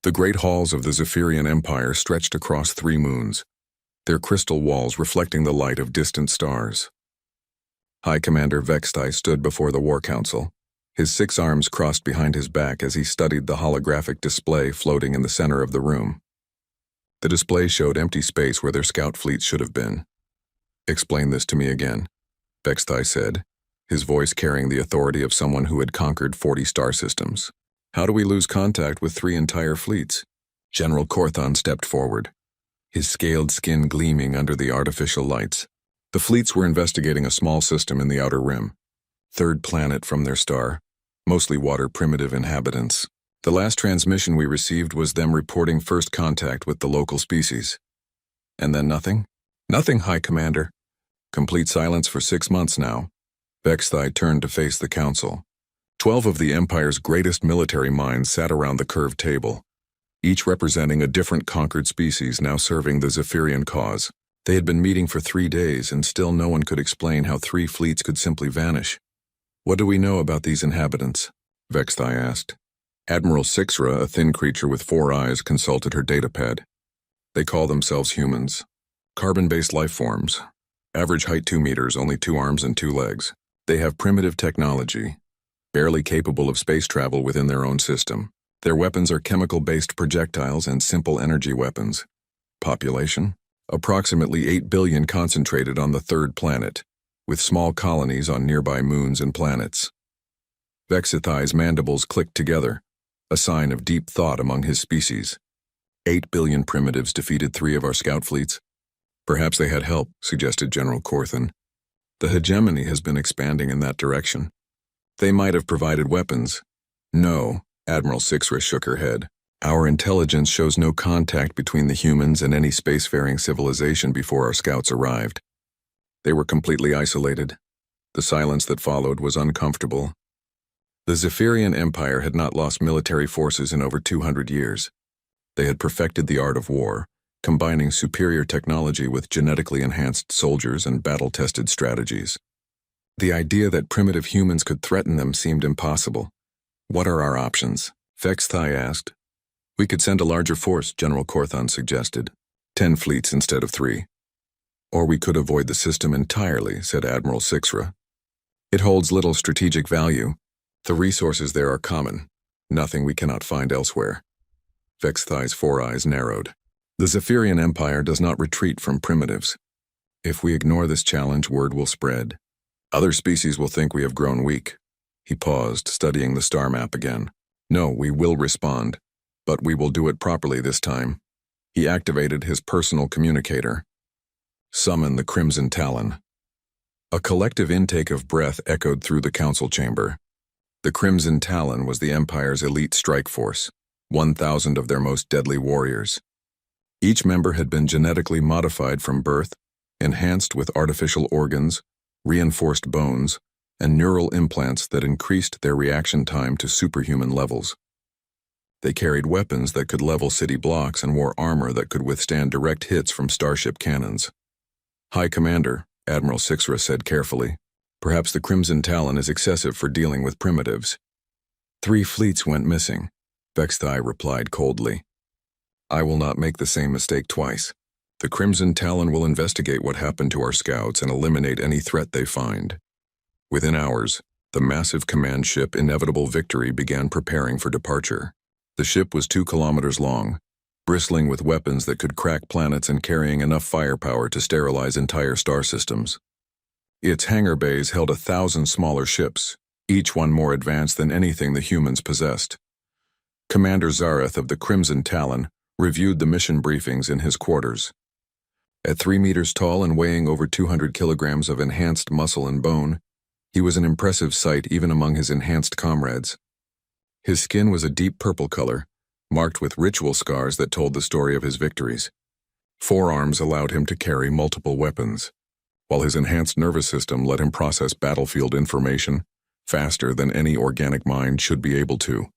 The great halls of the Zephyrian Empire stretched across 3 moons, their crystal walls reflecting the light of distant stars. High Commander Vextai stood before the War Council, his 6 arms crossed behind his back as he studied the holographic display floating in the center of the room. The display showed empty space where their scout fleets should have been. "Explain this to me again," Vextai said, his voice carrying the authority of someone who had conquered 40 star systems. "How do we lose contact with 3 entire fleets?" General Korthon stepped forward, his scaled skin gleaming under the artificial lights. The fleets were investigating a small system in the outer rim, 3rd planet from their star, mostly water primitive inhabitants. The last transmission we received was them reporting first contact with the local species. And then nothing? "Nothing, High Commander. Complete silence for 6 months now." Vextai turned to face the council. 12 of the Empire's greatest military minds sat around the curved table, each representing a different conquered species now serving the Zephyrian cause. They had been meeting for 3 days, and still no one could explain how 3 fleets could simply vanish. "What do we know about these inhabitants?" Vextai asked. Admiral Sixra, a thin creature with 4 eyes, consulted her datapad. "They call themselves humans. Carbon-based life forms. Average height 2 meters, only 2 arms and 2 legs. They have primitive technology, barely capable of space travel within their own system. Their weapons are chemical-based projectiles and simple energy weapons. Population? Approximately 8 billion concentrated on the 3rd planet, with small colonies on nearby moons and planets." Vexithai's mandibles clicked together, a sign of deep thought among his species. 8 billion primitives defeated 3 of our scout fleets. "Perhaps they had help," suggested General Korthon. "The hegemony has been expanding in that direction. They might have provided weapons." "No," Admiral Sixra shook her head. "Our intelligence shows no contact between the humans and any spacefaring civilization before our scouts arrived. They were completely isolated. The silence that followed was uncomfortable. The Zephyrian Empire had not lost military forces in over 200 years. They had perfected the art of war, combining superior technology with genetically enhanced soldiers and battle-tested strategies. The idea that primitive humans could threaten them seemed impossible. "What are our options?" Vextai asked. "We could send a larger force," General Korthon suggested. 10 fleets instead of 3. "Or we could avoid the system entirely," said Admiral Sixra. "It holds little strategic value. The resources there are common, nothing we cannot find elsewhere." Vexthai's 4 eyes narrowed. "The Zephyrian Empire does not retreat from primitives. If we ignore this challenge, word will spread. Other species will think we have grown weak." He paused, studying the star map again. "No, we will respond, but we will do it properly this time." He activated his personal communicator. "Summon the Crimson Talon." A collective intake of breath echoed through the council chamber. The Crimson Talon was the Empire's elite strike force, 1,000 of their most deadly warriors. Each member had been genetically modified from birth, enhanced with artificial organs, reinforced bones, and neural implants that increased their reaction time to superhuman levels. They carried weapons that could level city blocks and wore armor that could withstand direct hits from starship cannons. "High Commander," Admiral Sixra said carefully, "perhaps the Crimson Talon is excessive for dealing with primitives." 3 fleets went missing," Vextai replied coldly. "I will not make the same mistake twice. The Crimson Talon will investigate what happened to our scouts and eliminate any threat they find." Within hours, the massive command ship Inevitable Victory began preparing for departure. The ship was 2 kilometers long, bristling with weapons that could crack planets and carrying enough firepower to sterilize entire star systems. Its hangar bays held 1,000 smaller ships, each one more advanced than anything the humans possessed. Commander Zareth of the Crimson Talon reviewed the mission briefings in his quarters. At 3 meters tall and weighing over 200 kilograms of enhanced muscle and bone, he was an impressive sight even among his enhanced comrades. His skin was a deep purple color, marked with ritual scars that told the story of his victories. 4 arms allowed him to carry multiple weapons, while his enhanced nervous system let him process battlefield information faster than any organic mind should be able to.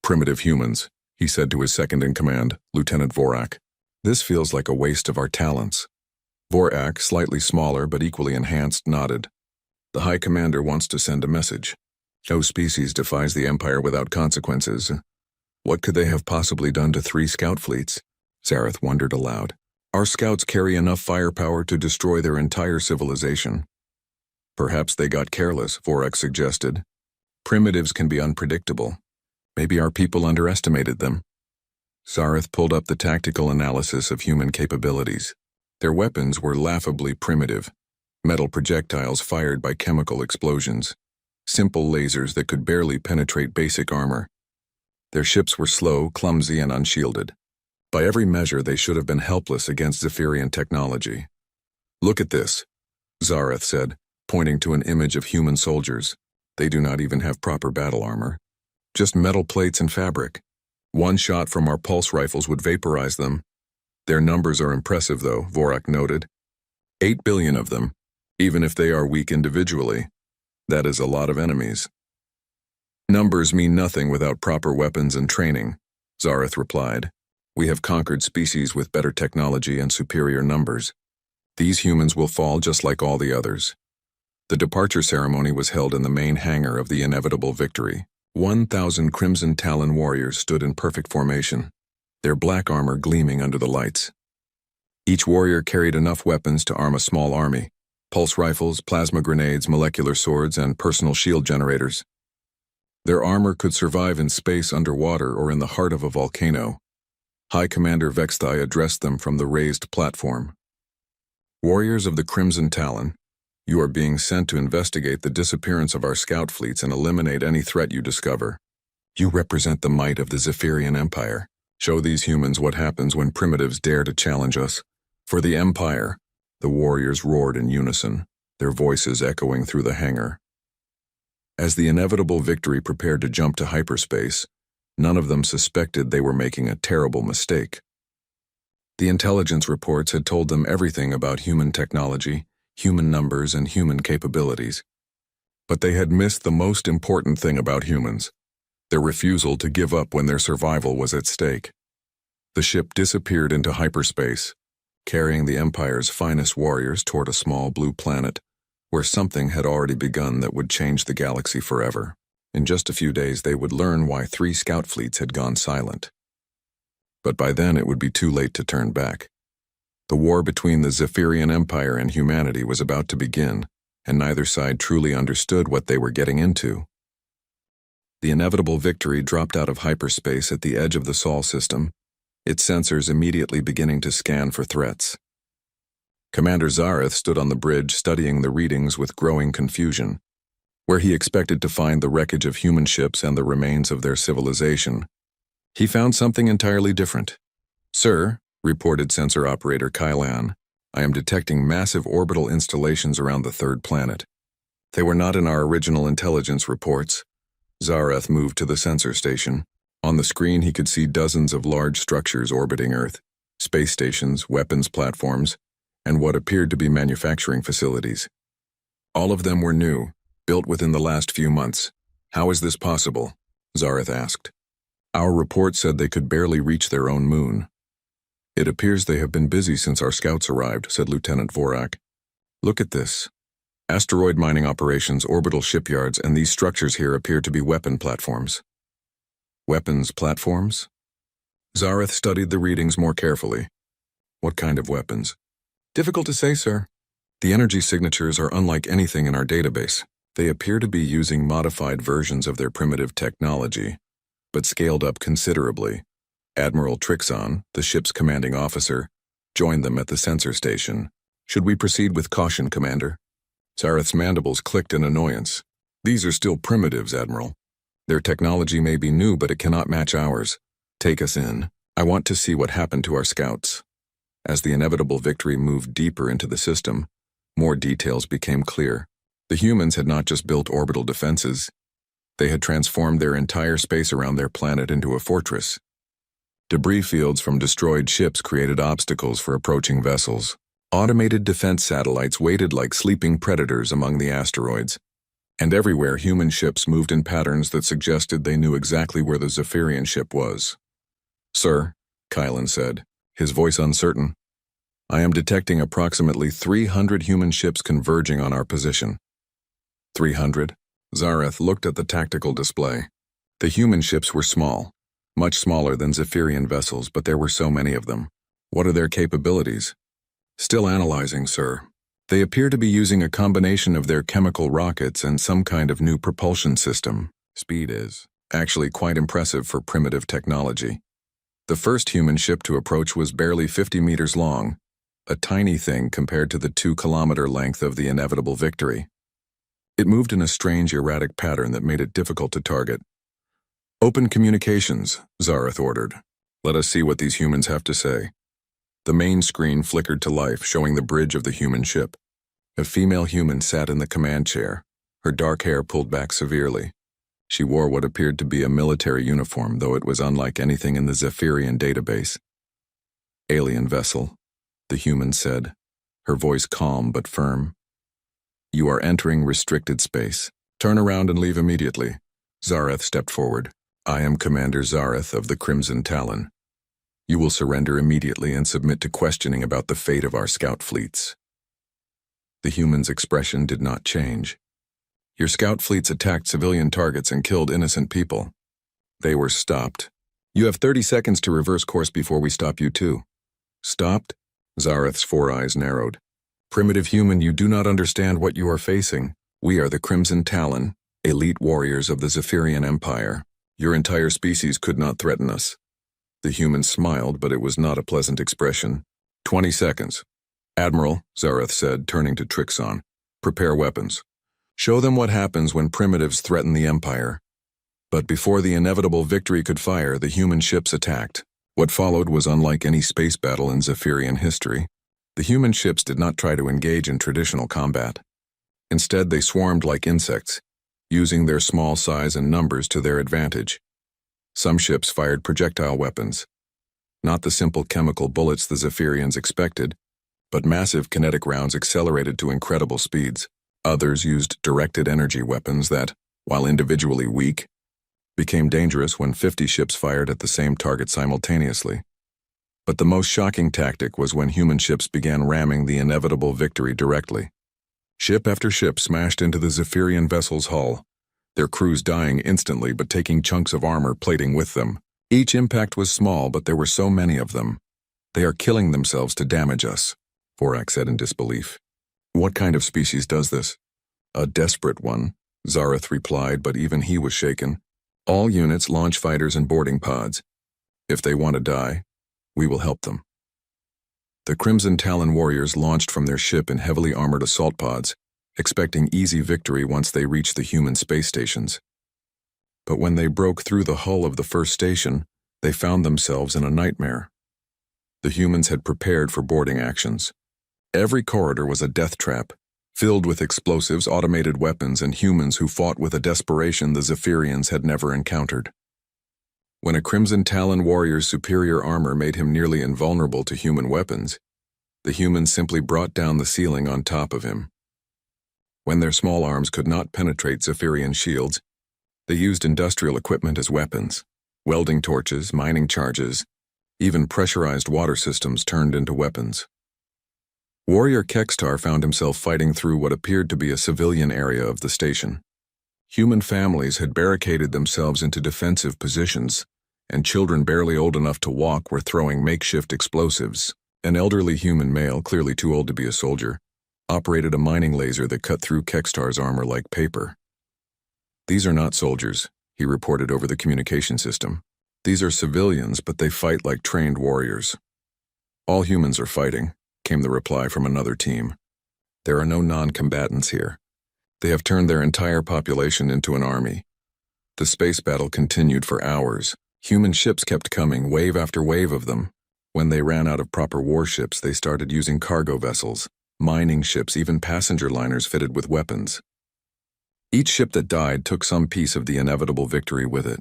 "Primitive humans," he said to his second-in-command, Lieutenant Vorak. "This feels like a waste of our talents." Vorak, slightly smaller but equally enhanced, nodded. "The High Commander wants to send a message. No species defies the Empire without consequences. What could they have possibly done to 3 scout fleets? Zareth wondered aloud. Our scouts carry enough firepower to destroy their entire civilization. Perhaps they got careless, Vorak suggested. Primitives can be unpredictable. Maybe our people underestimated them. Zareth pulled up the tactical analysis of human capabilities. Their weapons were laughably primitive. Metal projectiles fired by chemical explosions. Simple lasers that could barely penetrate basic armor. Their ships were slow, clumsy, and unshielded. By every measure, they should have been helpless against Zephyrian technology. Look at this, Zareth said, pointing to an image of human soldiers. They do not even have proper battle armor. Just metal plates and fabric. One shot from our pulse rifles would vaporize them. Their numbers are impressive, though, Vorak noted. 8 billion of them, even if they are weak individually. That is a lot of enemies. Numbers mean nothing without proper weapons and training, Zareth replied. We have conquered species with better technology and superior numbers. These humans will fall just like all the others. The departure ceremony was held in the main hangar of the inevitable victory. 1,000 Crimson Talon warriors stood in perfect formation, their black armor gleaming under the lights. Each warrior carried enough weapons to arm a small army: pulse rifles, plasma grenades, molecular swords, and personal shield generators. Their armor could survive in space, underwater, or in the heart of a volcano. High Commander Vextai addressed them from the raised platform. Warriors of the Crimson Talon, you are being sent to investigate the disappearance of our scout fleets and eliminate any threat you discover. You represent the might of the Zephyrian Empire. Show these humans what happens when primitives dare to challenge us. For the Empire, the warriors roared in unison, their voices echoing through the hangar. As the inevitable victory prepared to jump to hyperspace, none of them suspected they were making a terrible mistake. The intelligence reports had told them everything about human technology, human numbers, and human capabilities. But they had missed the most important thing about humans: their refusal to give up when their survival was at stake. The ship disappeared into hyperspace, carrying the Empire's finest warriors toward a small blue planet, where something had already begun that would change the galaxy forever. In just a few days, they would learn why 3 scout fleets had gone silent. But by then, it would be too late to turn back. The war between the Zephyrian Empire and humanity was about to begin, and neither side truly understood what they were getting into. The inevitable victory dropped out of hyperspace at the edge of the Sol system, its sensors immediately beginning to scan for threats. Commander Zareth stood on the bridge studying the readings with growing confusion. Where he expected to find the wreckage of human ships and the remains of their civilization, he found something entirely different. Sir, reported sensor operator Kylan, I am detecting massive orbital installations around the 3rd planet. They were not in our original intelligence reports. Zareth moved to the sensor station. On the screen he could see dozens of large structures orbiting Earth, space stations, weapons platforms, and what appeared to be manufacturing facilities. All of them were new, built within the last few months. How is this possible? Zareth asked. Our report said they could barely reach their own moon. It appears they have been busy since our scouts arrived, said Lieutenant Vorak. Look at this. Asteroid mining operations, orbital shipyards, and these structures here appear to be weapon platforms. Weapons platforms? Zareth studied the readings more carefully. What kind of weapons? Difficult to say, sir. The energy signatures are unlike anything in our database. They appear to be using modified versions of their primitive technology, but scaled up considerably. Admiral Trixon, the ship's commanding officer, joined them at the sensor station. Should we proceed with caution, Commander? Zareth's mandibles clicked in annoyance. These are still primitives, Admiral. Their technology may be new, but it cannot match ours. Take us in. I want to see what happened to our scouts. As the inevitable victory moved deeper into the system, more details became clear. The humans had not just built orbital defenses. They had transformed their entire space around their planet into a fortress. Debris fields from destroyed ships created obstacles for approaching vessels. Automated defense satellites waited like sleeping predators among the asteroids. And everywhere human ships moved in patterns that suggested they knew exactly where the Zephyrian ship was. Sir, Kylan said, his voice uncertain, I am detecting approximately 300 human ships converging on our position. 300? Zareth looked at the tactical display. The human ships were small, Much smaller than Zephyrian vessels, but there were so many of them. What are their capabilities? Still analyzing, sir. They appear to be using a combination of their chemical rockets and some kind of new propulsion system. Speed is actually quite impressive for primitive technology. The first human ship to approach was barely 50 meters long, a tiny thing compared to the 2-kilometer length of the inevitable Victory. It moved in a strange, erratic pattern that made it difficult to target. "Open communications," Zareth ordered. "Let us see what these humans have to say." The main screen flickered to life, showing the bridge of the human ship. A female human sat in the command chair, her dark hair pulled back severely. She wore what appeared to be a military uniform, though it was unlike anything in the Zephyrian database. "Alien vessel," the human said, her voice calm but firm. "You are entering restricted space. Turn around and leave immediately." Zareth stepped forward. "I am Commander Zareth of the Crimson Talon. You will surrender immediately and submit to questioning about the fate of our scout fleets." The human's expression did not change. "Your scout fleets attacked civilian targets and killed innocent people. They were stopped. You have 30 seconds to reverse course before we stop you too." "Stopped?" Zareth's 4 eyes narrowed. "Primitive human, you do not understand what you are facing. We are the Crimson Talon, elite warriors of the Zephyrian Empire. Your entire species could not threaten us." The human smiled, but it was not a pleasant expression. 20 seconds. "Admiral," Zareth said, turning to Trixon, "prepare weapons. Show them what happens when primitives threaten the Empire." But before the inevitable Victory could fire, the human ships attacked. What followed was unlike any space battle in Zephyrian history. The human ships did not try to engage in traditional combat. Instead, they swarmed like insects, using their small size and numbers to their advantage. Some ships fired projectile weapons. Not the simple chemical bullets the Zephyrians expected, but massive kinetic rounds accelerated to incredible speeds. Others used directed energy weapons that, while individually weak, became dangerous when 50 ships fired at the same target simultaneously. But the most shocking tactic was when human ships began ramming the inevitable Victory directly. Ship after ship smashed into the Zephyrian vessel's hull, their crews dying instantly but taking chunks of armor plating with them. Each impact was small, but there were so many of them. "They are killing themselves to damage us," Vorak said in disbelief. "What kind of species does this?" "A desperate one," Zareth replied, but even he was shaken. "All units launch fighters and boarding pods. If they want to die, we will help them." The Crimson Talon warriors launched from their ship in heavily armored assault pods, expecting easy victory once they reached the human space stations. But when they broke through the hull of the first station, they found themselves in a nightmare. The humans had prepared for boarding actions. Every corridor was a death trap, filled with explosives, automated weapons, and humans who fought with a desperation the Zephyrians had never encountered. When a Crimson Talon warrior's superior armor made him nearly invulnerable to human weapons, the humans simply brought down the ceiling on top of him. When their small arms could not penetrate Zephyrian shields, they used industrial equipment as weapons. Welding torches, mining charges, even pressurized water systems turned into weapons. Warrior Kextar found himself fighting through what appeared to be a civilian area of the station. Human families had barricaded themselves into defensive positions, and children barely old enough to walk were throwing makeshift explosives. An elderly human male, clearly too old to be a soldier, operated a mining laser that cut through Kextar's armor like paper. "These are not soldiers," he reported over the communication system. "These are civilians, but they fight like trained warriors." "All humans are fighting," came the reply from another team. "There are no non-combatants here. They have turned their entire population into an army." The space battle continued for hours. Human ships kept coming, wave after wave of them. When they ran out of proper warships, they started using cargo vessels, mining ships, even passenger liners fitted with weapons. Each ship that died took some piece of the inevitable Victory with it.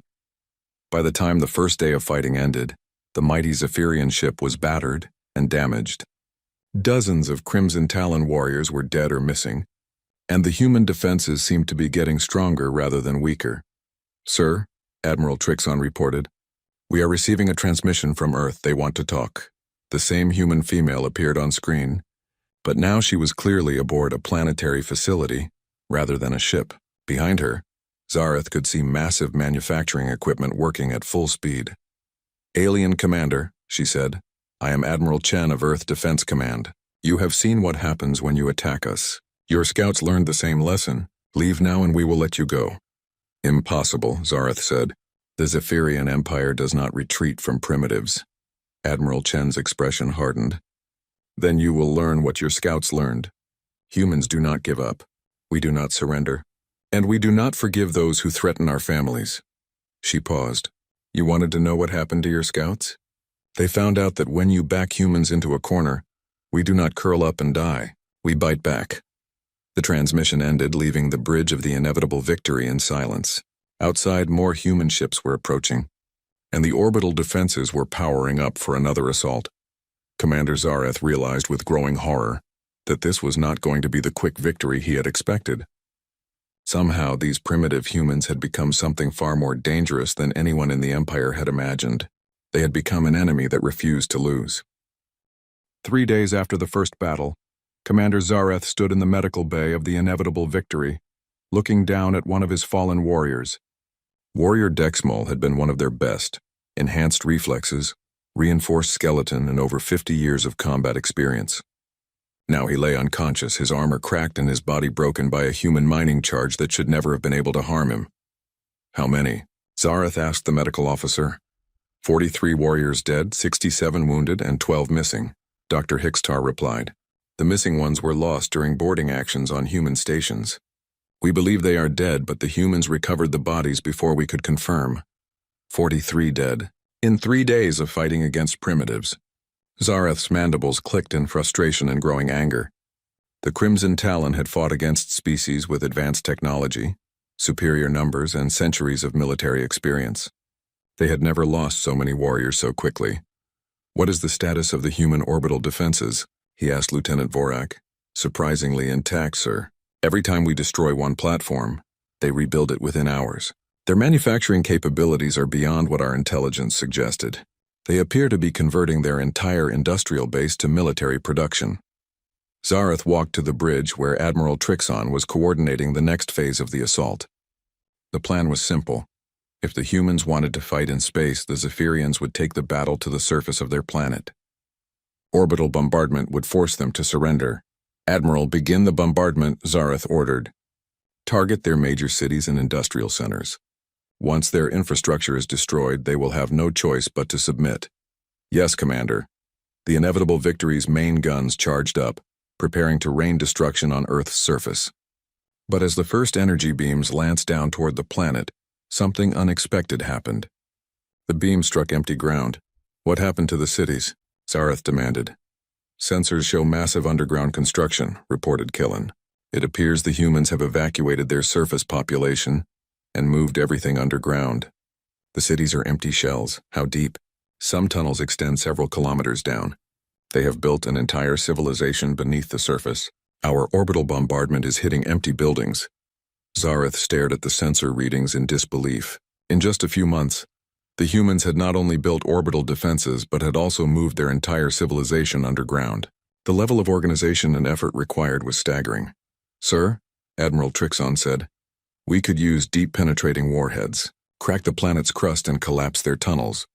By the time the first day of fighting ended, the mighty Zephyrian ship was battered and damaged. Dozens of Crimson Talon warriors were dead or missing, and the human defenses seemed to be getting stronger rather than weaker. "Sir," Admiral Trixon reported, "we are receiving a transmission from Earth. They want to talk." The same human female appeared on screen, but now she was clearly aboard a planetary facility rather than a ship. Behind her, Zareth could see massive manufacturing equipment working at full speed. "Alien Commander," she said. "I am Admiral Chen of Earth Defense Command. You have seen what happens when you attack us. Your scouts learned the same lesson. Leave now and we will let you go." "Impossible," Zareth said. "The Zephyrian Empire does not retreat from primitives." Admiral Chen's expression hardened. "Then you will learn what your scouts learned. Humans do not give up. We do not surrender. And we do not forgive those who threaten our families." She paused. "You wanted to know what happened to your scouts? They found out that when you back humans into a corner, we do not curl up and die. We bite back." The transmission ended, leaving the bridge of the inevitable victory in silence. Outside, more human ships were approaching, and the orbital defenses were powering up for another assault. Commander Zareth realized with growing horror that this was not going to be the quick victory he had expected. Somehow, these primitive humans had become something far more dangerous than anyone in the Empire had imagined. They had become an enemy that refused to lose. 3 days after the first battle, Commander Zareth stood in the medical bay of the inevitable victory, looking down at one of his fallen warriors. Warrior Dexmol had been one of their best, enhanced reflexes, reinforced skeleton, and over 50 years of combat experience. Now he lay unconscious, his armor cracked and his body broken by a human mining charge that should never have been able to harm him. "How many?" Zareth asked the medical officer. 43 warriors dead, 67 wounded, and 12 missing, Dr. Hickstar replied. "The missing ones were lost during boarding actions on human stations. We believe they are dead, but the humans recovered the bodies before we could confirm. 43 dead, in 3 days of fighting against primitives." Zareth's mandibles clicked in frustration and growing anger. The Crimson Talon had fought against species with advanced technology, superior numbers, and centuries of military experience. They had never lost so many warriors so quickly. "What is the status of the human orbital defenses?" he asked Lieutenant Vorak. "Surprisingly intact, sir. Every time we destroy one platform, they rebuild it within hours. Their manufacturing capabilities are beyond what our intelligence suggested. They appear to be converting their entire industrial base to military production." Zareth walked to the bridge where Admiral Trixon was coordinating the next phase of the assault. The plan was simple. If the humans wanted to fight in space, the Zephyrians would take the battle to the surface of their planet. Orbital bombardment would force them to surrender. "Admiral, begin the bombardment," Zareth ordered. "Target their major cities and industrial centers. Once their infrastructure is destroyed, they will have no choice but to submit." "Yes, Commander." The inevitable victory's main guns charged up, preparing to rain destruction on Earth's surface. But as the first energy beams lanced down toward the planet, something unexpected happened. The beam struck empty ground. "What happened to the cities?" Zareth demanded. "Sensors show massive underground construction," reported Killen. "It appears the humans have evacuated their surface population and moved everything underground. The cities are empty shells. How deep? Some tunnels extend several kilometers down. They have built an entire civilization beneath the surface. Our orbital bombardment is hitting empty buildings." Zareth stared at the sensor readings in disbelief. In just a few months, the humans had not only built orbital defenses but had also moved their entire civilization underground. The level of organization and effort required was staggering. "Sir," Admiral Trixon said, "we could use deep penetrating warheads, crack the planet's crust and collapse their tunnels."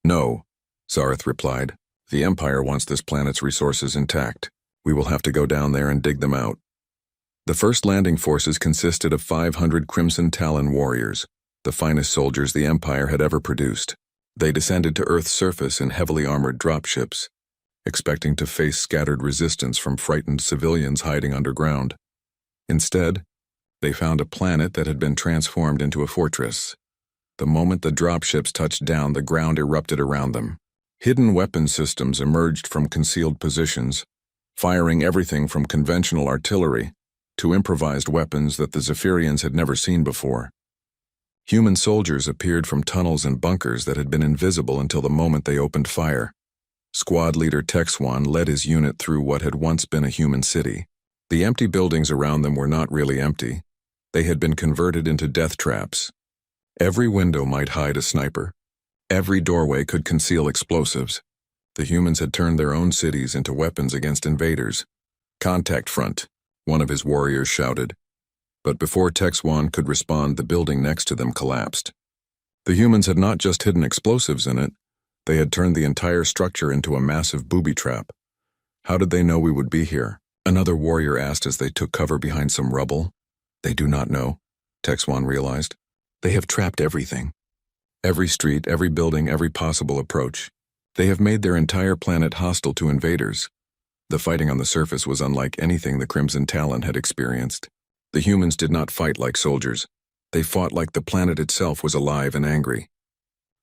"No," Zareth replied. "The Empire wants this planet's resources intact. We will have to go down there and dig them out." The first landing forces consisted of 500 Crimson Talon warriors, the finest soldiers the Empire had ever produced. They descended to Earth's surface in heavily armored dropships, expecting to face scattered resistance from frightened civilians hiding underground. Instead, they found a planet that had been transformed into a fortress. The moment the dropships touched down, the ground erupted around them. Hidden weapon systems emerged from concealed positions, firing everything from conventional artillery to improvised weapons that the Zephyrians had never seen before. Human soldiers appeared from tunnels and bunkers that had been invisible until the moment they opened fire. Squad leader Texwan led his unit through what had once been a human city. The empty buildings around them were not really empty. They had been converted into death traps. Every window might hide a sniper. Every doorway could conceal explosives. The humans had turned their own cities into weapons against invaders. "Contact front," one of his warriors shouted. But before Texwan could respond, the building next to them collapsed. The humans had not just hidden explosives in it, They had turned the entire structure into a massive booby trap. How did they know we would be here? Another warrior asked as they took cover behind some rubble. They do not know, Texwan realized. They have trapped everything. Every street, every building, every possible approach. They have made their entire planet hostile to invaders. The fighting on the surface was unlike anything the Crimson Talon had experienced. The humans did not fight like soldiers. They fought like the planet itself was alive and angry.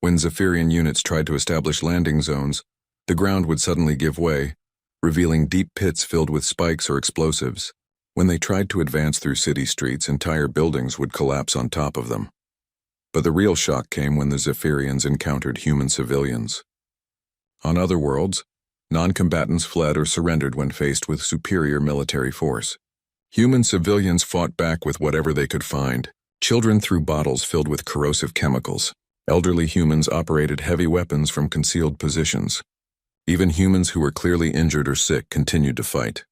When Zephyrian units tried to establish landing zones, the ground would suddenly give way, revealing deep pits filled with spikes or explosives. When they tried to advance through city streets, entire buildings would collapse on top of them. But the real shock came when the Zephyrians encountered human civilians. On other worlds, non-combatants fled or surrendered when faced with superior military force. Human civilians fought back with whatever they could find. Children threw bottles filled with corrosive chemicals. Elderly humans operated heavy weapons from concealed positions. Even humans who were clearly injured or sick continued to fight.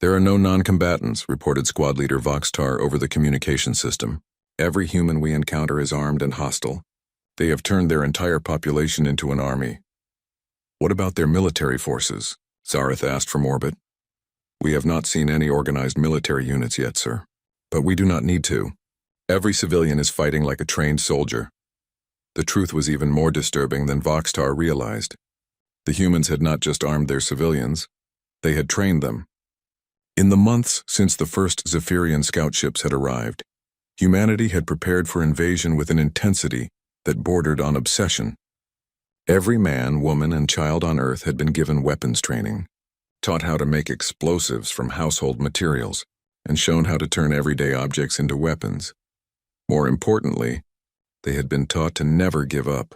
There are no non-combatants, reported squad leader Voxtar over the communication system. Every human we encounter is armed and hostile. They have turned their entire population into an army. What about their military forces? Zareth asked from orbit. We have not seen any organized military units yet, sir. But we do not need to. Every civilian is fighting like a trained soldier. The truth was even more disturbing than Voxtar realized. The humans had not just armed their civilians, they had trained them. In the months since the first Zephyrian scout ships had arrived, humanity had prepared for invasion with an intensity that bordered on obsession. Every man, woman, and child on Earth had been given weapons training, taught how to make explosives from household materials, and shown how to turn everyday objects into weapons. More importantly, they had been taught to never give up.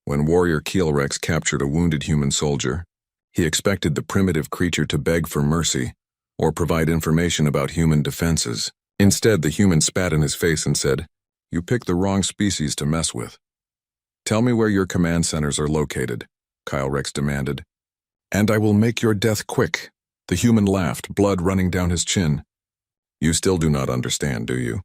When warrior Keelrex captured a wounded human soldier, he expected the primitive creature to beg for mercy or provide information about human defenses. Instead, the human spat in his face and said, "You picked the wrong species to mess with. Tell me where your command centers are located," Keelrex demanded. "And I will make your death quick." The human laughed, blood running down his chin. "You still do not understand, do you?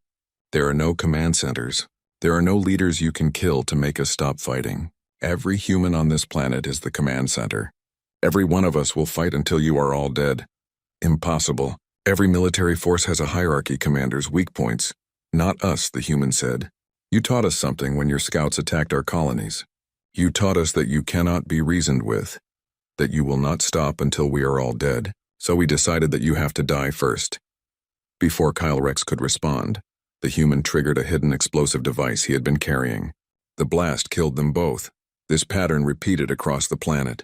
There are no command centers. There are no leaders you can kill to make us stop fighting. Every human on this planet is the command center. Every one of us will fight until you are all dead." "Impossible. Every military force has a hierarchy, commander's weak points. Not us," the human said. "You taught us something when your scouts attacked our colonies. You taught us that you cannot be reasoned with, that you will not stop until we are all dead, so we decided that you have to die first." Before Keelrex could respond, the human triggered a hidden explosive device he had been carrying. The blast killed them both. This pattern repeated across the planet.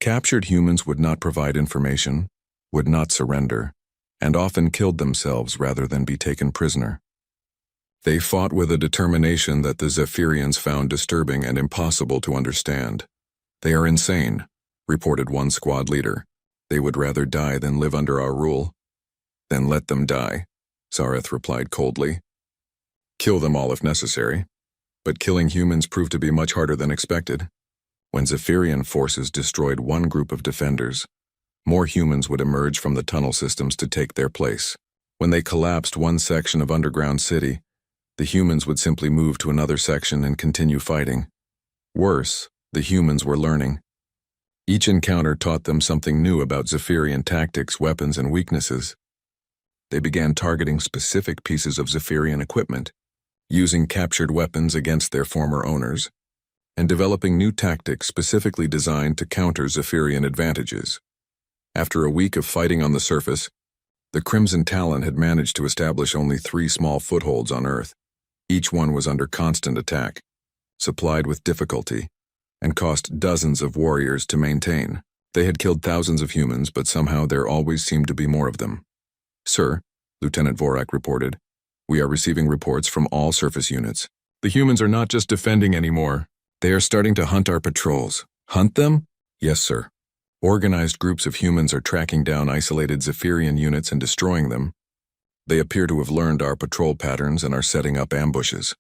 Captured humans would not provide information, would not surrender, and often killed themselves rather than be taken prisoner. They fought with a determination that the Zephyrians found disturbing and impossible to understand. "They are insane," reported one squad leader. "They would rather die than live under our rule." "Then let them die," Zareth replied coldly. "Kill them all if necessary." But killing humans proved to be much harder than expected. When Zephyrian forces destroyed one group of defenders, more humans would emerge from the tunnel systems to take their place. When they collapsed one section of underground city, the humans would simply move to another section and continue fighting. Worse, the humans were learning. Each encounter taught them something new about Zephyrian tactics, weapons, and weaknesses. They began targeting specific pieces of Zephyrian equipment, using captured weapons against their former owners, and developing new tactics specifically designed to counter Zephyrian advantages. After a week of fighting on the surface, the Crimson Talon had managed to establish only 3 small footholds on Earth. Each one was under constant attack, supplied with difficulty, and cost dozens of warriors to maintain. They had killed thousands of humans, but somehow there always seemed to be more of them. "Sir," Lieutenant Vorak reported, "we are receiving reports from all surface units. The humans are not just defending anymore. They are starting to hunt our patrols." "Hunt them?" "Yes, sir. Organized groups of humans are tracking down isolated Zephyrian units and destroying them. They appear to have learned our patrol patterns and are setting up ambushes."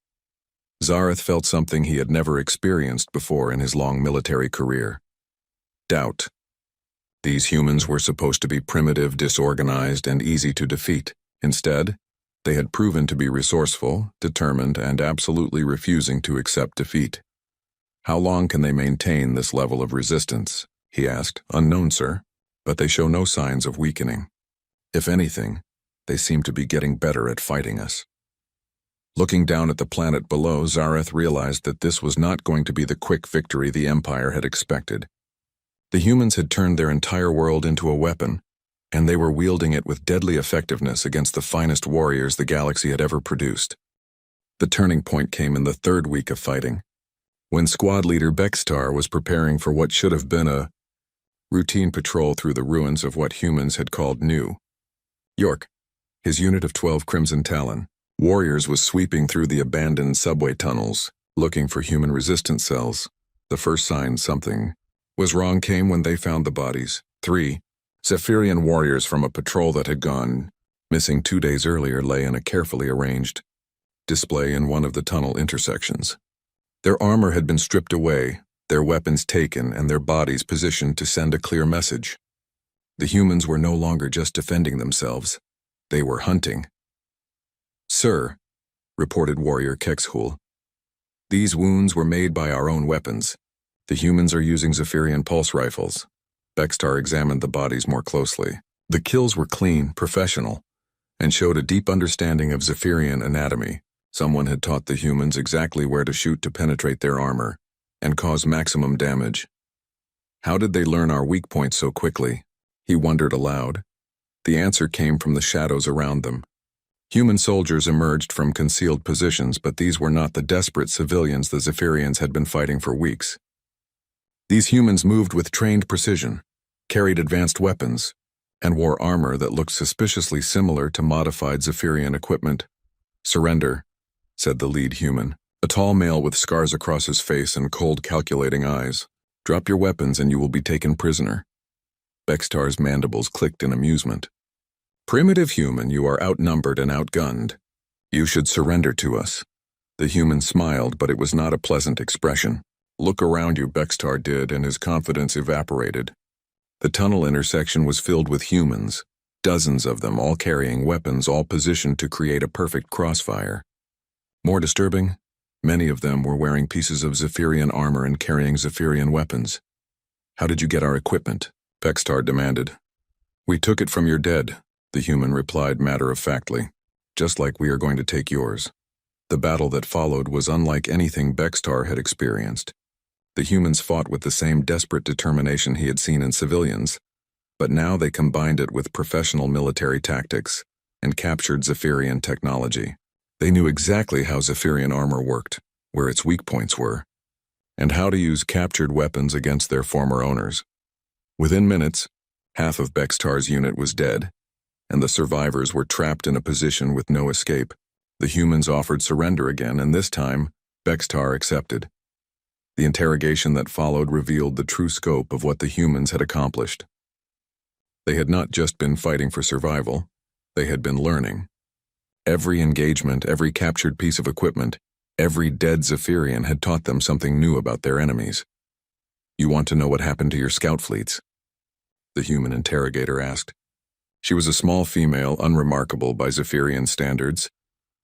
Zareth felt something he had never experienced before in his long military career. Doubt. These humans were supposed to be primitive, disorganized, and easy to defeat. Instead, they had proven to be resourceful, determined, and absolutely refusing to accept defeat. How long can they maintain this level of resistance? He asked. Unknown, sir, but they show no signs of weakening. If anything, they seem to be getting better at fighting us. Looking down at the planet below, Zareth realized that this was not going to be the quick victory the Empire had expected. The humans had turned their entire world into a weapon, and they were wielding it with deadly effectiveness against the finest warriors the galaxy had ever produced. The turning point came in the third week of fighting, when squad leader Bextar was preparing for what should have been a routine patrol through the ruins of what humans had called New York. His unit of 12 Crimson Talon warriors was sweeping through the abandoned subway tunnels, looking for human resistance cells. The first sign something was wrong came when they found the bodies. 3 Zephyrian warriors from a patrol that had gone missing 2 days earlier lay in a carefully arranged display in one of the tunnel intersections. Their armor had been stripped away, their weapons taken, and their bodies positioned to send a clear message. The humans were no longer just defending themselves. They were hunting. Sir, reported warrior Kexhul, these wounds were made by our own weapons. The humans are using Zephyrian pulse rifles. Bextar examined the bodies more closely. The kills were clean, professional, and showed a deep understanding of Zephyrian anatomy. Someone had taught the humans exactly where to shoot to penetrate their armor and cause maximum damage. How did they learn our weak points so quickly? He wondered aloud. The answer came from the shadows around them. Human soldiers emerged from concealed positions, but these were not the desperate civilians the Zephyrians had been fighting for weeks. These humans moved with trained precision, carried advanced weapons, and wore armor that looked suspiciously similar to modified Zephyrian equipment. Surrender, said the lead human, a tall male with scars across his face and cold, calculating eyes. Drop your weapons and you will be taken prisoner. Bextar's mandibles clicked in amusement. Primitive human, you are outnumbered and outgunned. You should surrender to us. The human smiled, but it was not a pleasant expression. Look around you, Bextar did, and his confidence evaporated. The tunnel intersection was filled with humans, dozens of them, all carrying weapons, all positioned to create a perfect crossfire. More disturbing, many of them were wearing pieces of Zephyrian armor and carrying Zephyrian weapons. How did you get our equipment? Bextar demanded. We took it from your dead, the human replied matter-of-factly, just like we are going to take yours. The battle that followed was unlike anything Bextar had experienced. The humans fought with the same desperate determination he had seen in civilians, but now they combined it with professional military tactics and captured Zephyrian technology. They knew exactly how Zephyrian armor worked, where its weak points were, and how to use captured weapons against their former owners. Within minutes, half of Bextar's unit was dead, and the survivors were trapped in a position with no escape. The humans offered surrender again, and this time, Bextar accepted. The interrogation that followed revealed the true scope of what the humans had accomplished. They had not just been fighting for survival, they had been learning. Every engagement, every captured piece of equipment, every dead Zephyrian had taught them something new about their enemies. You want to know what happened to your scout fleets? The human interrogator asked. She was a small female, unremarkable by Zephyrian standards,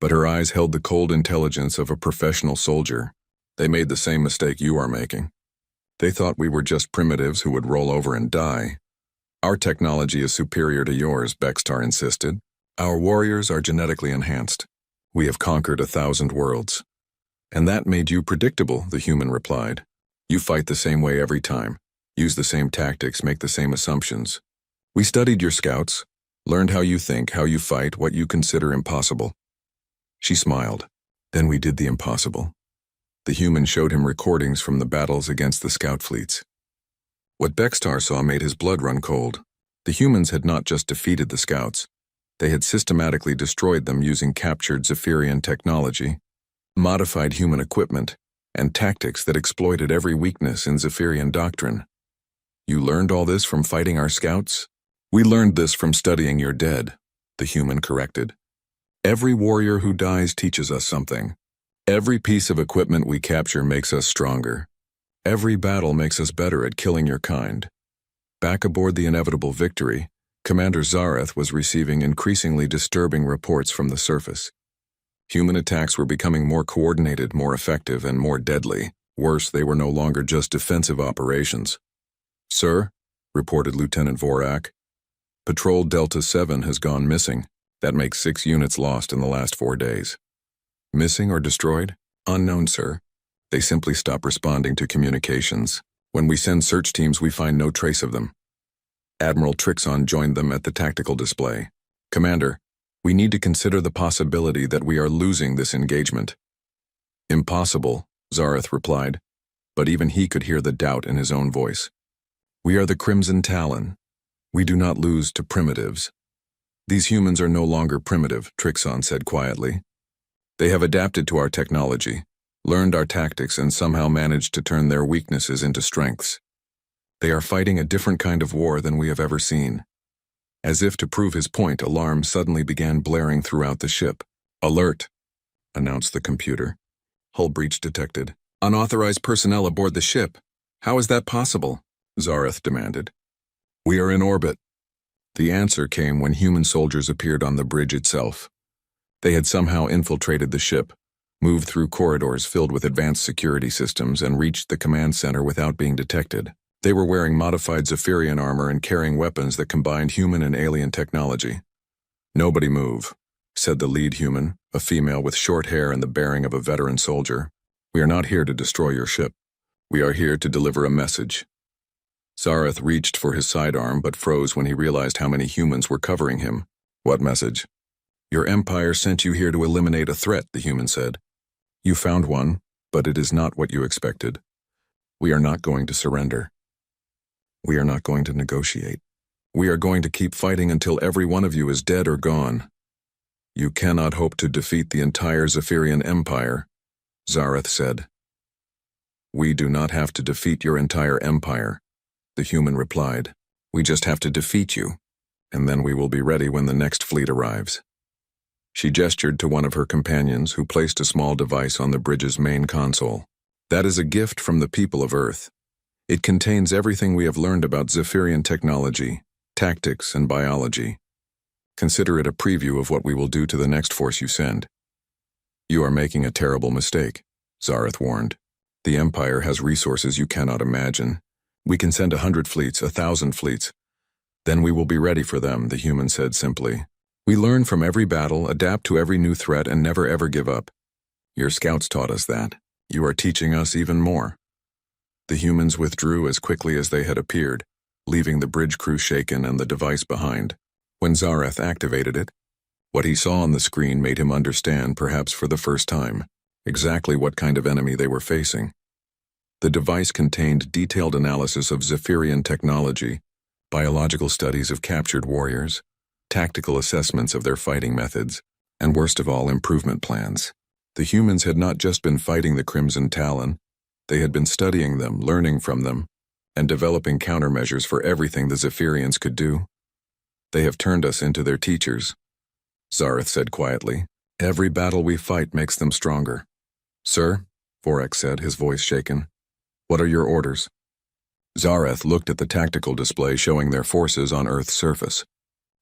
but her eyes held the cold intelligence of a professional soldier. They made the same mistake you are making. They thought we were just primitives who would roll over and die. Our technology is superior to yours, Bextar insisted. Our warriors are genetically enhanced. We have conquered 1,000 worlds. And that made you predictable, the human replied. You fight the same way every time, use the same tactics, make the same assumptions. We studied your scouts, learned how you think, how you fight, what you consider impossible. She smiled. Then we did the impossible. The human showed him recordings from the battles against the scout fleets. What Bextar saw made his blood run cold. The humans had not just defeated the scouts. They had systematically destroyed them using captured Zephyrian technology, modified human equipment, and tactics that exploited every weakness in Zephyrian doctrine. You learned all this from fighting our scouts? We learned this from studying your dead, the human corrected. Every warrior who dies teaches us something. Every piece of equipment we capture makes us stronger. Every battle makes us better at killing your kind. Back aboard the inevitable Victory, Commander Zareth was receiving increasingly disturbing reports from the surface. Human attacks were becoming more coordinated, more effective, and more deadly. Worse, they were no longer just defensive operations. "Sir," reported Lieutenant Vorak, "Patrol Delta 7 has gone missing. That makes 6 units lost in the last 4 days." "Missing or destroyed?" "Unknown, sir. They simply stopped responding to communications. When we send search teams, we find no trace of them." Admiral Trixon joined them at the tactical display. "Commander, we need to consider the possibility that we are losing this engagement." "Impossible," Zareth replied, but even he could hear the doubt in his own voice. "We are the Crimson Talon. We do not lose to primitives." "These humans are no longer primitive," Trixon said quietly. "They have adapted to our technology, learned our tactics, and somehow managed to turn their weaknesses into strengths. They are fighting a different kind of war than we have ever seen." As if to prove his point, alarms suddenly began blaring throughout the ship. "Alert," announced the computer. "Hull breach detected. Unauthorized personnel aboard the ship. How is that possible?" Zareth demanded. "We are in orbit." The answer came when human soldiers appeared on the bridge itself. They had somehow infiltrated the ship, moved through corridors filled with advanced security systems, and reached the command center without being detected. They were wearing modified Zephyrian armor and carrying weapons that combined human and alien technology. "Nobody move," said the lead human, a female with short hair and the bearing of a veteran soldier. "We are not here to destroy your ship. We are here to deliver a message." Zareth reached for his sidearm but froze when he realized how many humans were covering him. "What message?" "Your empire sent you here to eliminate a threat," the human said. "You found one, but it is not what you expected. We are not going to surrender. We are not going to negotiate. We are going to keep fighting until every one of you is dead or gone. You cannot hope to defeat the entire Zephyrian Empire," Zareth said. "We do not have to defeat your entire empire," the human replied. "We just have to defeat you, and then we will be ready when the next fleet arrives." She gestured to one of her companions, who placed a small device on the bridge's main console. "That is a gift from the people of Earth. It contains everything we have learned about Zephyrian technology, tactics, and biology. Consider it a preview of what we will do to the next force you send." "You are making a terrible mistake," Zareth warned. "The Empire has resources you cannot imagine. We can send 100 fleets, 1,000 fleets. Then we will be ready for them," the human said simply. "We learn from every battle, adapt to every new threat, and never ever give up. Your scouts taught us that. You are teaching us even more." The humans withdrew as quickly as they had appeared, leaving the bridge crew shaken and the device behind. When Zareth activated it, what he saw on the screen made him understand, perhaps for the first time, exactly what kind of enemy they were facing. The device contained detailed analysis of Zephyrian technology, biological studies of captured warriors, tactical assessments of their fighting methods, and worst of all, improvement plans. The humans had not just been fighting the Crimson Talon, they had been studying them, learning from them, and developing countermeasures for everything the Zephyrians could do. "They have turned us into their teachers," Zareth said quietly. "Every battle we fight makes them stronger." "Sir," Vorak said, his voice shaken, "what are your orders?" Zareth looked at the tactical display showing their forces on Earth's surface.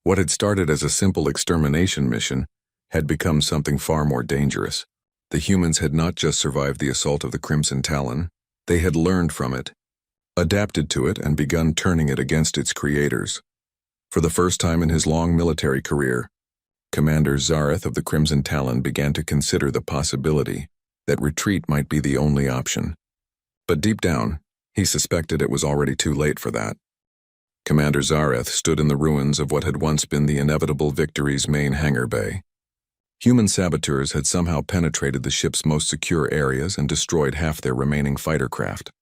What had started as a simple extermination mission had become something far more dangerous. The humans had not just survived the assault of the Crimson Talon, they had learned from it, adapted to it, and begun turning it against its creators. For the first time in his long military career, Commander Zareth of the Crimson Talon began to consider the possibility that retreat might be the only option. But deep down, he suspected it was already too late for that. Commander Zareth stood in the ruins of what had once been the inevitable Victory's main hangar bay. Human saboteurs had somehow penetrated the ship's most secure areas and destroyed half their remaining fighter craft.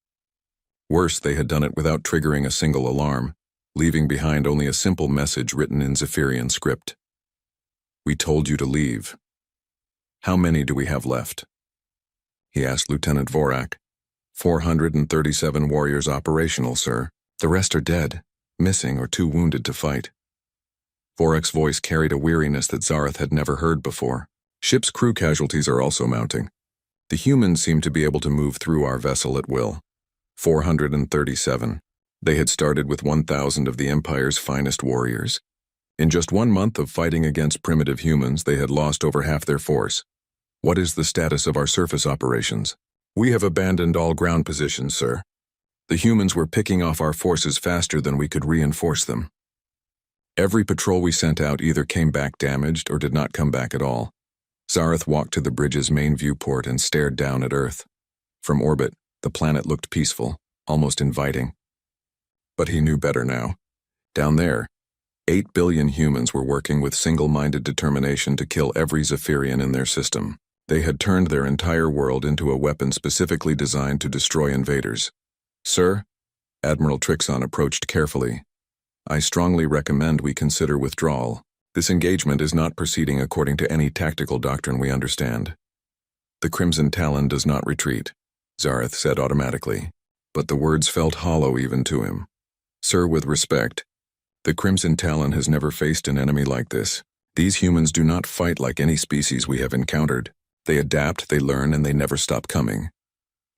Worse, they had done it without triggering a single alarm, leaving behind only a simple message written in Zephyrian script. "We told you to leave. How many do we have left?" he asked Lieutenant Vorak. 437 warriors operational, sir. The rest are dead, missing, or too wounded to fight." Vorak's voice carried a weariness that Zareth had never heard before. "Ship's crew casualties are also mounting. The humans seem to be able to move through our vessel at will. 437. They had started with 1,000 of the Empire's finest warriors. In just 1 month of fighting against primitive humans, they had lost over half their force. What is the status of our surface operations?" We have abandoned all ground positions, sir. The humans were picking off our forces faster than we could reinforce them. Every patrol we sent out either came back damaged or did not come back at all. Zareth walked to the bridge's main viewport and stared down at Earth. From orbit, the planet looked peaceful, almost inviting. But he knew better now. Down there, 8 billion humans were working with single-minded determination to kill every Zephyrian in their system. They had turned their entire world into a weapon specifically designed to destroy invaders. Sir, Admiral Trixon approached carefully. I strongly recommend we consider withdrawal. This engagement is not proceeding according to any tactical doctrine we understand. The Crimson Talon does not retreat, Zareth said automatically, but the words felt hollow even to him. Sir, with respect, the Crimson Talon has never faced an enemy like this. These humans do not fight like any species we have encountered. They adapt, they learn, and they never stop coming.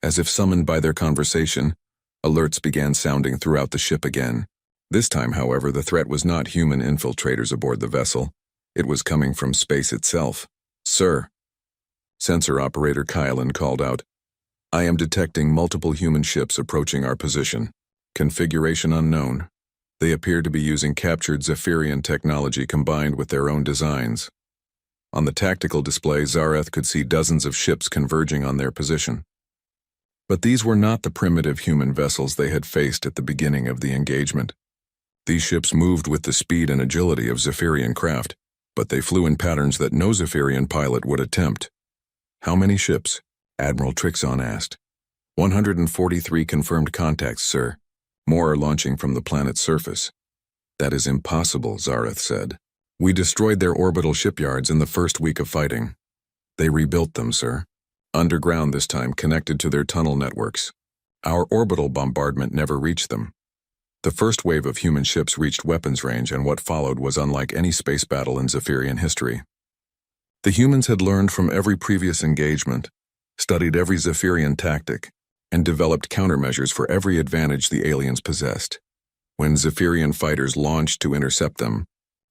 As if summoned by their conversation, alerts began sounding throughout the ship again. This time, however, the threat was not human infiltrators aboard the vessel. It was coming from space itself. Sir, Sensor Operator Talon called out, I am detecting multiple human ships approaching our position. Configuration unknown. They appear to be using captured Zephyrian technology combined with their own designs. On the tactical display, Zareth could see dozens of ships converging on their position. But these were not the primitive human vessels they had faced at the beginning of the engagement. These ships moved with the speed and agility of Zephyrian craft, but they flew in patterns that no Zephyrian pilot would attempt. How many ships? Admiral Trixon asked. 143 confirmed contacts, sir. More are launching from the planet's surface. That is impossible, Zareth said. We destroyed their orbital shipyards in the first week of fighting. They rebuilt them, sir. Underground this time, connected to their tunnel networks. Our orbital bombardment never reached them. The first wave of human ships reached weapons range, and what followed was unlike any space battle in Zephyrian history. The humans had learned from every previous engagement, studied every Zephyrian tactic, and developed countermeasures for every advantage the aliens possessed. When Zephyrian fighters launched to intercept them,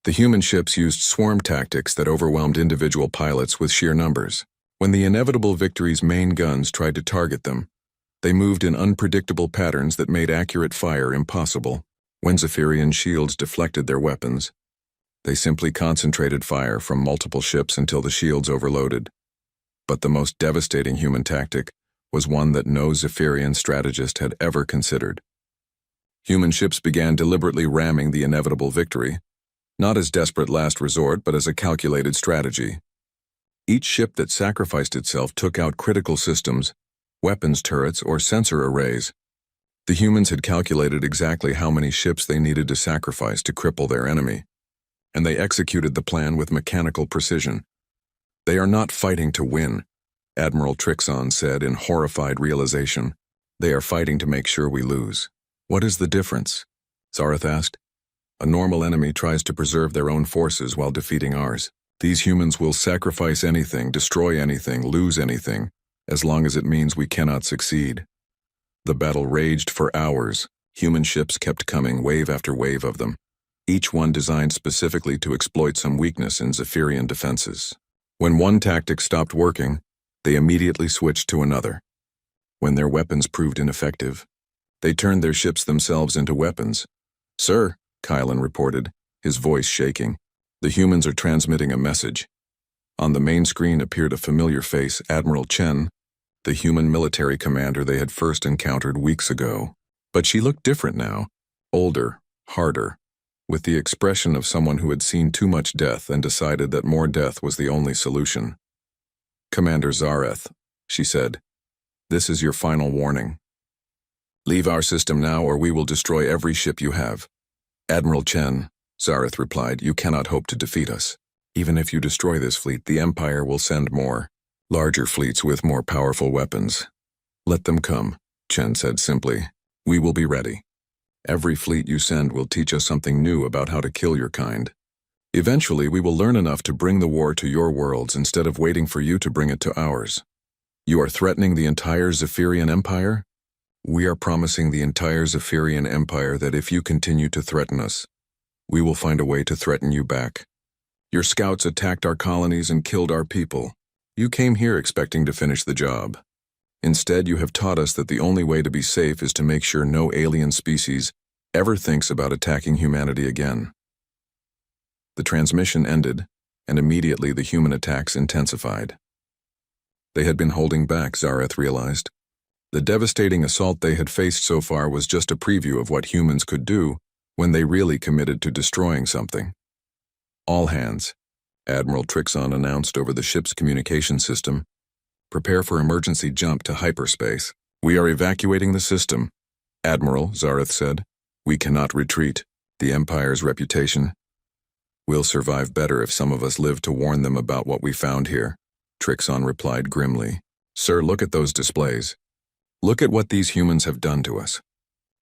the human ships used swarm tactics that overwhelmed individual pilots with sheer numbers. When the inevitable victory's main guns tried to target them, they moved in unpredictable patterns that made accurate fire impossible. When Zephyrian shields deflected their weapons, they simply concentrated fire from multiple ships until the shields overloaded. But the most devastating human tactic was one that no Zephyrian strategist had ever considered. Human ships began deliberately ramming the inevitable victory, not as desperate last resort, but as a calculated strategy. Each ship that sacrificed itself took out critical systems, weapons turrets, or sensor arrays. The humans had calculated exactly how many ships they needed to sacrifice to cripple their enemy, and they executed the plan with mechanical precision. They are not fighting to win, Admiral Trixon said in horrified realization. They are fighting to make sure we lose. What is the difference? Zareth asked. A normal enemy tries to preserve their own forces while defeating ours. These humans will sacrifice anything, destroy anything, lose anything, as long as it means we cannot succeed. The battle raged for hours. Human ships kept coming, wave after wave of them, each one designed specifically to exploit some weakness in Zephyrian defenses. When one tactic stopped working, they immediately switched to another. When their weapons proved ineffective, they turned their ships themselves into weapons. Sir, Talon reported, his voice shaking. The humans are transmitting a message. On the main screen appeared a familiar face, Admiral Chen, the human military commander they had first encountered weeks ago. But she looked different now, older, harder, with the expression of someone who had seen too much death and decided that more death was the only solution. Commander Zareth, she said, this is your final warning. Leave our system now or we will destroy every ship you have. Admiral Chen, Zareth replied, you cannot hope to defeat us. Even if you destroy this fleet, the Empire will send more, larger fleets with more powerful weapons. Let them come, Chen said simply. We will be ready. Every fleet you send will teach us something new about how to kill your kind. Eventually, we will learn enough to bring the war to your worlds instead of waiting for you to bring it to ours. You are threatening the entire Zephyrian Empire? We are promising the entire Zephyrian Empire that if you continue to threaten us, we will find a way to threaten you back. Your scouts attacked our colonies and killed our people. You came here expecting to finish the job. Instead, you have taught us that the only way to be safe is to make sure no alien species ever thinks about attacking humanity again. The transmission ended, and immediately the human attacks intensified. They had been holding back, Zareth realized. The devastating assault they had faced so far was just a preview of what humans could do when they really committed to destroying something. All hands, Admiral Trixon announced over the ship's communication system. Prepare for emergency jump to hyperspace. We are evacuating the system, Admiral, Zareth said. We cannot retreat. The Empire's reputation. We'll survive better if some of us live to warn them about what we found here, Trixon replied grimly. Sir, look at those displays. Look at what these humans have done to us.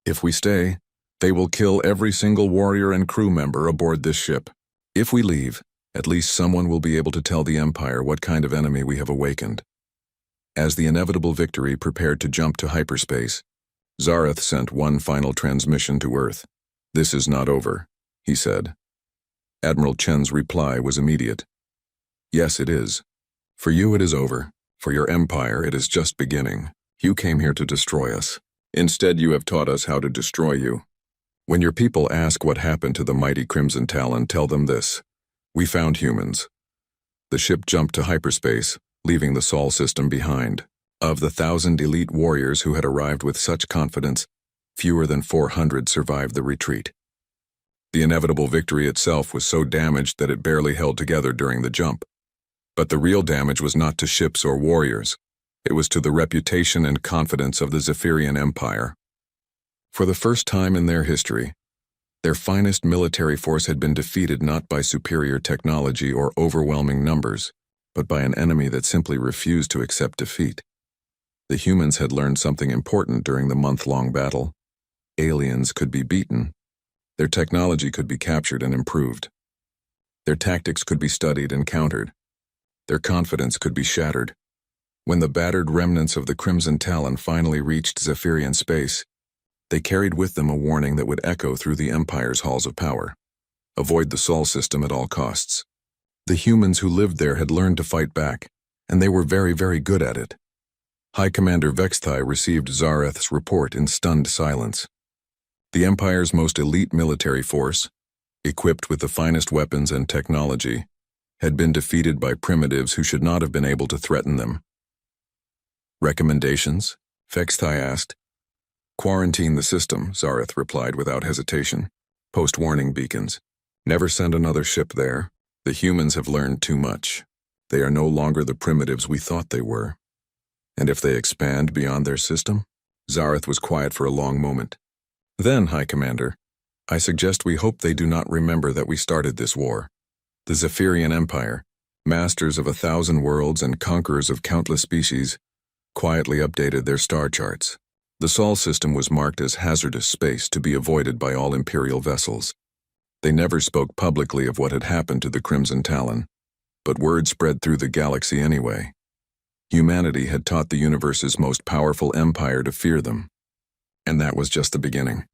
If we stay, they will kill every single warrior and crew member aboard this ship. If we leave, at least someone will be able to tell the Empire what kind of enemy we have awakened. As the inevitable victory prepared to jump to hyperspace, Zareth sent one final transmission to Earth. This is not over, he said. Admiral Chen's reply was immediate. Yes, it is. For you it is over. For your Empire it is just beginning. You came here to destroy us. Instead you have taught us how to destroy you. When your people ask what happened to the mighty Crimson Talon, tell them this. We found humans. The ship jumped to hyperspace, leaving the Sol system behind. Of the 1,000 elite warriors who had arrived with such confidence, fewer than 400 survived the retreat. The inevitable victory itself was so damaged that it barely held together during the jump. But the real damage was not to ships or warriors. It was to the reputation and confidence of the Zephyrian Empire. For the first time in their history, their finest military force had been defeated not by superior technology or overwhelming numbers, but by an enemy that simply refused to accept defeat. The humans had learned something important during the month-long battle. Aliens could be beaten. Their technology could be captured and improved. Their tactics could be studied and countered. Their confidence could be shattered. When the battered remnants of the Crimson Talon finally reached Zephyrian space, they carried with them a warning that would echo through the Empire's halls of power. Avoid the Sol system at all costs. The humans who lived there had learned to fight back, and they were very, very good at it. High Commander Vextai received Zareth's report in stunned silence. The Empire's most elite military force, equipped with the finest weapons and technology, had been defeated by primitives who should not have been able to threaten them. Recommendations? Vextai asked. Quarantine the system, Zareth replied without hesitation. Post warning beacons. Never send another ship there. The humans have learned too much. They are no longer the primitives we thought they were. And if they expand beyond their system? Zareth was quiet for a long moment. Then, High Commander, I suggest we hope they do not remember that we started this war. The Zephyrian Empire, masters of 1,000 worlds and conquerors of countless species, quietly updated their star charts. The Sol system was marked as hazardous space to be avoided by all Imperial vessels. They never spoke publicly of what had happened to the Crimson Talon, but word spread through the galaxy anyway. Humanity had taught the universe's most powerful empire to fear them. And that was just the beginning.